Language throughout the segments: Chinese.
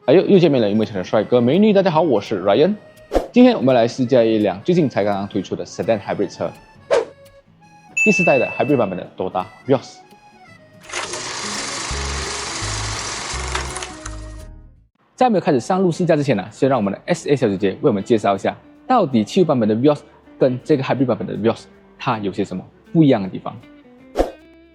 哎呦，又見面了，有沒有請的帥哥美女？大家好，我是 Ryan。今天我們來試駕一輛最近才剛剛推出的 Sedan Hybrid 車，第4代的 Hybrid 版本的 Toyota Vios。在沒有開始上路試駕之前呢，先讓我們的 SA 小姐姐為我們介紹一下，到底汽油版本的 Vios 跟這個 Hybrid 版本的 Vios 它有些什麼不一樣的地方。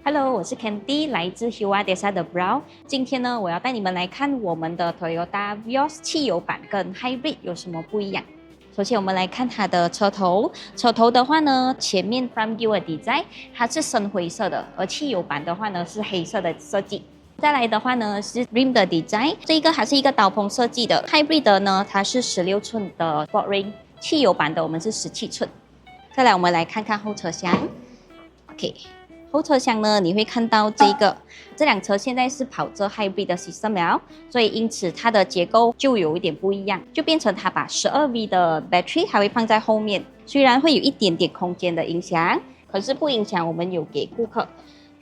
Hello， 我是 Candy， 來自 Hua Desa de Brau。今天呢，我要帶你們來看我們的 Toyota Vios 汽油版跟 Hybrid 有什麼不一樣。首先，我們來看它的車頭。車頭的話呢，前面 Front Grille 的 design 它是深灰色的，而汽油版的話呢是黑色的設計。再來的話呢是 Rim 的 design， 這一個還是一個刀鋒設計的。Hybrid 的呢，它是16寸的 Sport Rim， 汽油版的我們是17寸。再來，我們來看看後車廂。OK。後車廂呢，你會看到這輛車現在是跑着 Hybrid 的 system 了，所以因此它的結構就有一點不一樣，就變成它把 12V 的 battery 還會放在後面，雖然會有一點點空間的影響，可是不影響我們有給顧客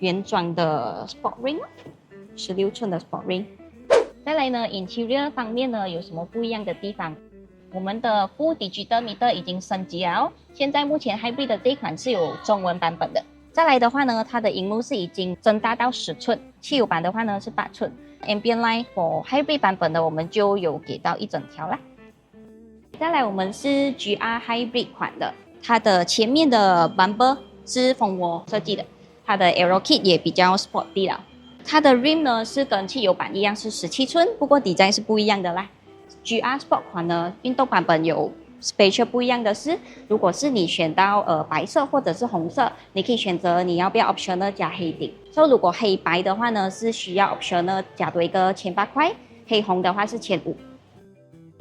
原裝的 Sport Rim， 16寸的 Sport Rim。再來呢 ，interior 方面呢有什麼不一樣的地方？我們的 Full Digital Meter 已經升級了，現在目前 Hybrid 的這一款是有中文版本的。再來的話呢，它的熒幕是已經增大到10寸，汽油版的話呢是8寸。Ambient Light for Hybrid 版本的我們就有給到1整條啦。再來我們是 GR Hybrid 款的，它的前面的 bumper 是蜂窩設計的，它的 Aero Kit 也比較 sporty 啦。它的 Rim 呢是跟汽油版一樣是17寸，不過 design 是不一樣的啦。GR Sport 款呢，運動版本有special 不一樣的是，如果是你選到白色或者是紅色，你可以選擇你要不要 optional 加黑頂。所以如果黑白的話呢，是需要 optional 加多一個1800塊，黑紅的話是1500。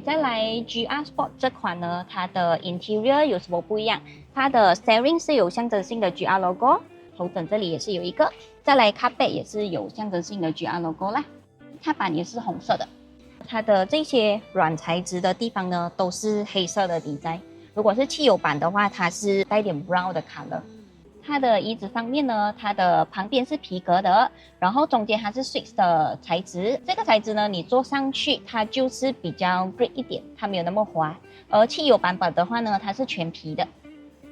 再來 GR Sport 這款呢，它的 interior 有什麼不一樣？它的 steering 是有象徵性的 GR logo， 頭枕這裡也是有一個。再來 carpet 也是有象徵性的 GR logo 啦，踏板也是紅色的。它的這些軟材質的地方呢，都是黑色的design。如果是汽油版的話，它是帶點 brown 的 color。它的椅子方面呢，它的旁邊是皮革的，然後中間它是 Swiss 的材質。這個材質呢，你坐上去它就是比較 grip 一點，它沒有那麼滑。而汽油版本的話呢，它是全皮的。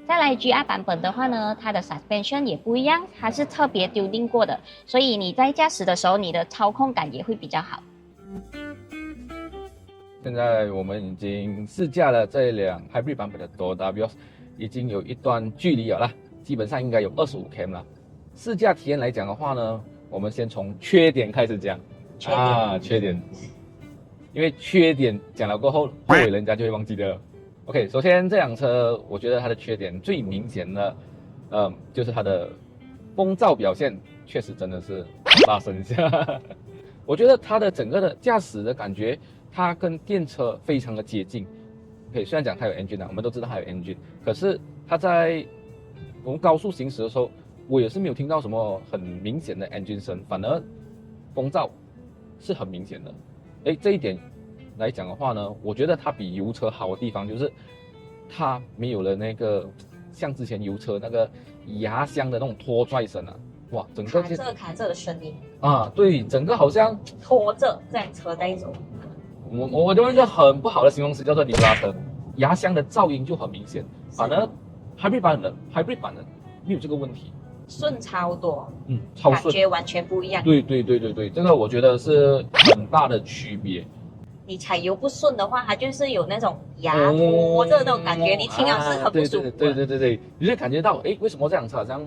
再來 GR 版本的話呢，它的 suspension 也不一樣，它是特別 tuning 過的，所以你在駕駛的時候，你的操控感也會比較好。現在我們已經試駕了這輛 Hybrid 版本的 Toyota Vios， 已經有一段距離了啦，基本上應該有25 km 了。試駕體驗來講的話呢，我們先從缺點開始講。缺點，因為缺點講了過後，人家就會忘記了。OK， 首先這輛車，我覺得它的缺點最明顯的，就是它的風噪表現確實真的是大聲一下。我覺得它的整個的駕駛的感覺，它跟電車非常的接近。OK， 雖然講它有 engine 啊，我們都知道它有 engine， 可是它在我們高速行駛的時候，我也是沒有聽到什麼很明顯的 engine 聲，反而風噪是很明顯的。這一點來講的話呢，我覺得它比油車好的地方就是它沒有了那個像之前油車那個牙箱的那種拖拽聲啊。哇，整個卡着的聲音啊，對，整個好像拖着这輛車在走。我就用一個很不好的形容詞叫做你拉車，牙箱的噪音就很明顯。反而 Hybrid 版的沒有這個問題，順超多，超順，感覺完全不一樣。對，這個我覺得是很大的區別。你踩油不順的話，它就是有那種牙拖着那種感覺，你聽到是很不舒服。對，你就感覺到，為什麼這輛車好像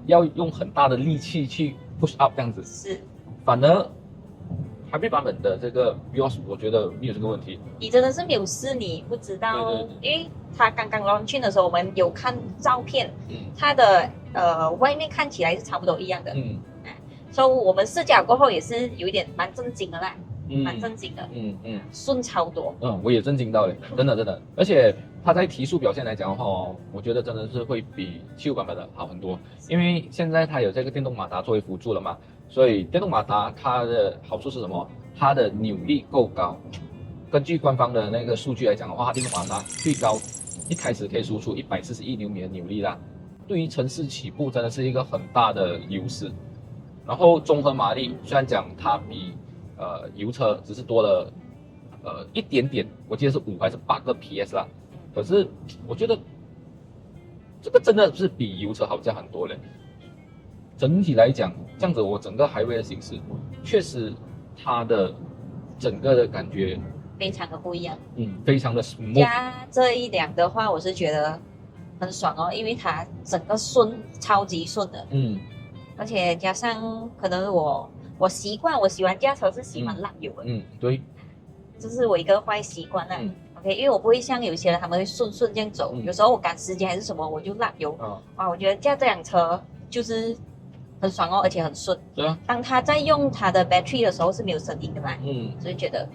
要用很大的力氣去 push up 這樣子？是，反而 Hybrid 版本的這個 Vios 我覺得沒有這個問題。你真的是沒有試，你不知道。對，因為它剛剛 launch 的時候，我們有看照片，它的外面看起來是差不多一樣的。所以我們試駕過後也是有一點蠻震驚的啦。蠻震驚的，順超多，我也震驚到了，真的，而且它在提速表現來講的話我覺得真的是會比汽油版本的好很多，因為現在它有這個電動馬達作為輔助了嘛，所以電動馬達它的好處是什麼？它的扭力夠高，根據官方的那個數據來講的話，它電動馬達最高一開始可以輸出141牛米的扭力啦，對於城市起步真的是一個很大的優勢。然後綜合馬力雖然講它比油車只是多了一點點，我記得是5還是8個 PS 啦。可是我覺得這個真的是比油車好駕很多嘞。整體來講，這樣子我整個 Highway 的行駛，確實它的整個的感覺非常的不一樣。非常的 smooth。加這一輛的話，我是覺得很爽哦，因為它整個順，超級順的。而且加上可能我習慣，我喜歡駕車是喜歡辣油的。對，這是我一個壞習慣啦。OK， 因為我不會像有些人他們會順這樣走，有時候我趕時間還是什麼，我就辣油。哇，我覺得駕這輛車就是很爽哦，而且很順。对啊。當他在用他的 battery 的時候是沒有聲音的嘛。所以覺得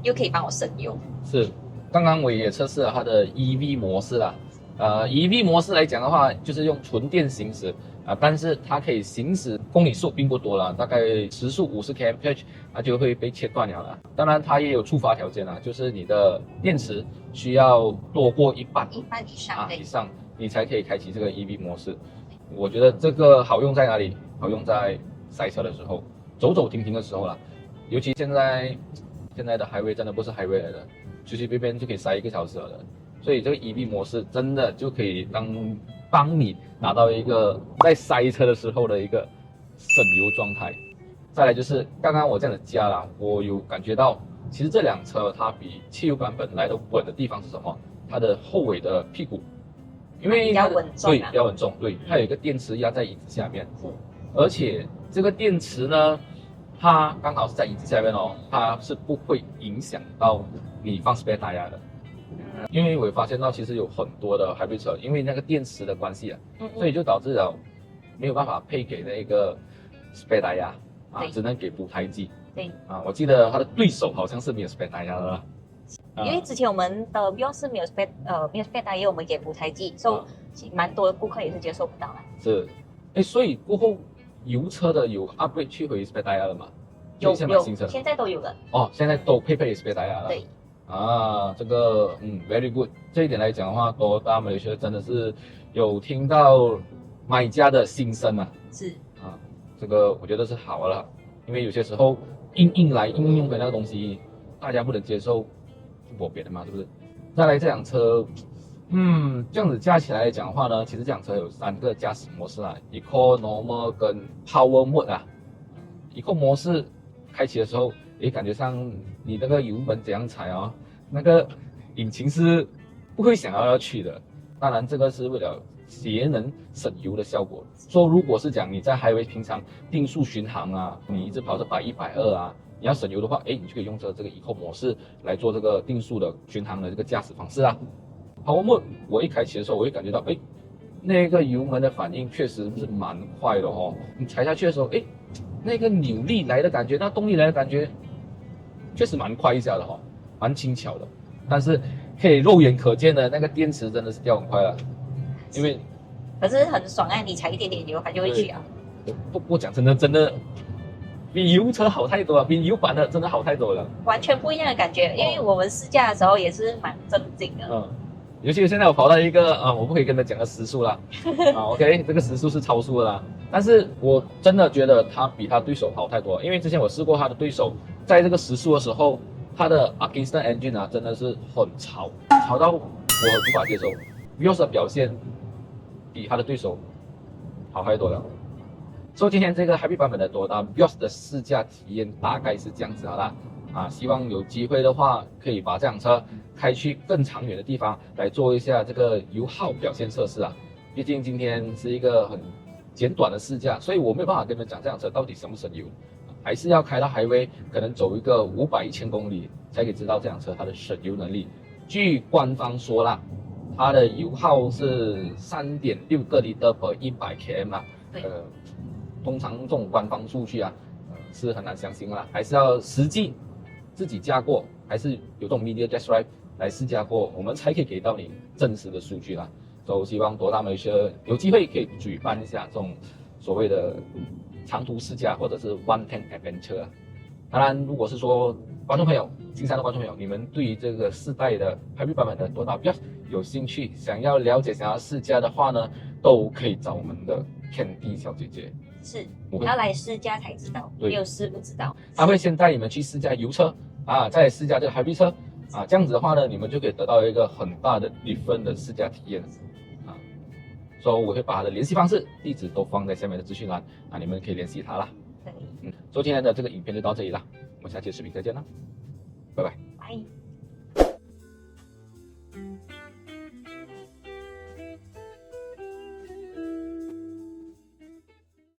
又可以幫我省油。是，剛剛我也測試了它的 EV 模式啦。EV 模式來講的話，就是用純電行駛但是它可以行駛公里數並不多了，大概時速50 km/h， 它就會被切斷了啦。當然，它也有觸發條件啦，就是你的電池需要多過一半以上，你才可以開啟這個 EV 模式。我覺得這個好用在哪裡？好用在塞車的時候，走走停停的時候啦。尤其現在的 Highway 真的不是 Highway 來的，隨隨便便就可以塞1個小時了的。所以這個 EV 模式真的就可以幫你拿到一個在塞車的時候的一個省油狀態。再來就是剛剛我這樣子加啦，我有感覺到，其實這輛車它比汽油版本來的穩的地方是什麼？它的後尾的屁股，因為它的对比較穩重，对，它有一個電池壓在椅子下面，而且這個電池呢，它剛好是在椅子下面哦，它是不會影響到你放 spare tire 的。因為我發現到其實有很多的 hybrid 車，因為那個電池的關係啊，所以就導致了沒有辦法配給那個 spare tire 只能給補胎機。對我記得他的對手好像是沒有 spare tire 的啦。因為之前我們的 Vios 是沒有 spare tire，我們給補胎機，所以蠻多的顧客也是接受不到啦。是，所以過後油車的有 upgrade 去回 spare tire 了嗎？有，現在都有了。現在都配 spare tire 了。對。這個very good。這一點來講的話，Toyota Malaysia真的是有聽到買家的心聲啊。是這個我覺得是好了，因為有些時候硬用的那個東西，大家不能接受，就沒別的嘛，是不是？再來這輛車，這樣子加起來來講的話呢，其實這輛車有3個駕駛模式啦 ，Eco、Normal 跟 Power Mode 啊。Eco 模式開啟的時候，感覺上你那個油門怎樣踩那個引擎是不會想要去的。當然，這個是為了節能省油的效果。說如果是講你在 Highway 平常定速巡航你一直跑着100、120你要省油的話，你就可以用這個 Eco 模式來做這個定速的巡航的這個駕駛方式啊。Power Mode 我一開啟的時候，我會感覺到那個油門的反應確實是蠻快的哦。你踩下去的時候，那個扭力來的感覺，那動力來的感覺，確實蠻快一下的蠻輕巧的。但是可以肉眼可見的那個電池真的是掉很快了，因為可是很爽你踩一點點油它就會去啊。不講真的比油車好太多了，比油版的真的好太多了，完全不一樣的感覺。因為我們試駕的時候也是蠻震驚的。尤其現在我跑到一個我不可以跟他講個時速啦，OK， 這個時速是超速的啦。但是我真的覺得他比他對手好太多了，因為之前我試過他的對手，在這個時速的時候，他的 Atkinson engine 真的是很吵到我很無法接受。Vios 的表現比他的對手好太多了。所以今天這個 Hybrid 版本的 Toyota Vios 的試駕體驗大概是這樣子好啦。希望有機會的話，可以把這輛車開去更長遠的地方來做一下這個油耗表現測試啊。畢竟今天是一個很簡短的試駕，所以我沒有辦法跟你們講這輛車到底省不省油，還是要開到 Highway 可能走一個500、1000公里才可以知道這輛車它的省油能力。據官方說啦，它的油耗是3.6個 liter per 100 km 啦。通常這種官方數据是很難相信啦，還是要實際自己駕過，還是有這種 media test drive 來試駕過，我們才可以給到你真實的數據啦。所以希望Toyota Malaysia有機會可以舉辦一下這種所謂的長途試駕或者是 one tank adventure 當然，如果是說觀眾朋友，金山的觀眾朋友，你們對於這個4代的 Hybrid 版本的Toyota Vios有興趣，想要了解、想要試駕的話呢，都可以找我們的 Candy 小姐姐。是，我会要來試駕才知道，对沒有試不知道。他會先帶你們去試駕油車啊，再試駕這個 Hybrid 車啊，這樣子的話呢，你們就可以得到一個很大的different的試駕體驗啊。所以我會把他的聯繫方式、地址都放在下面的資訊欄啊，你們可以聯繫他啦。對，所以今天的這個影片就到這裡啦，我們下期視頻再見啦，拜拜。拜。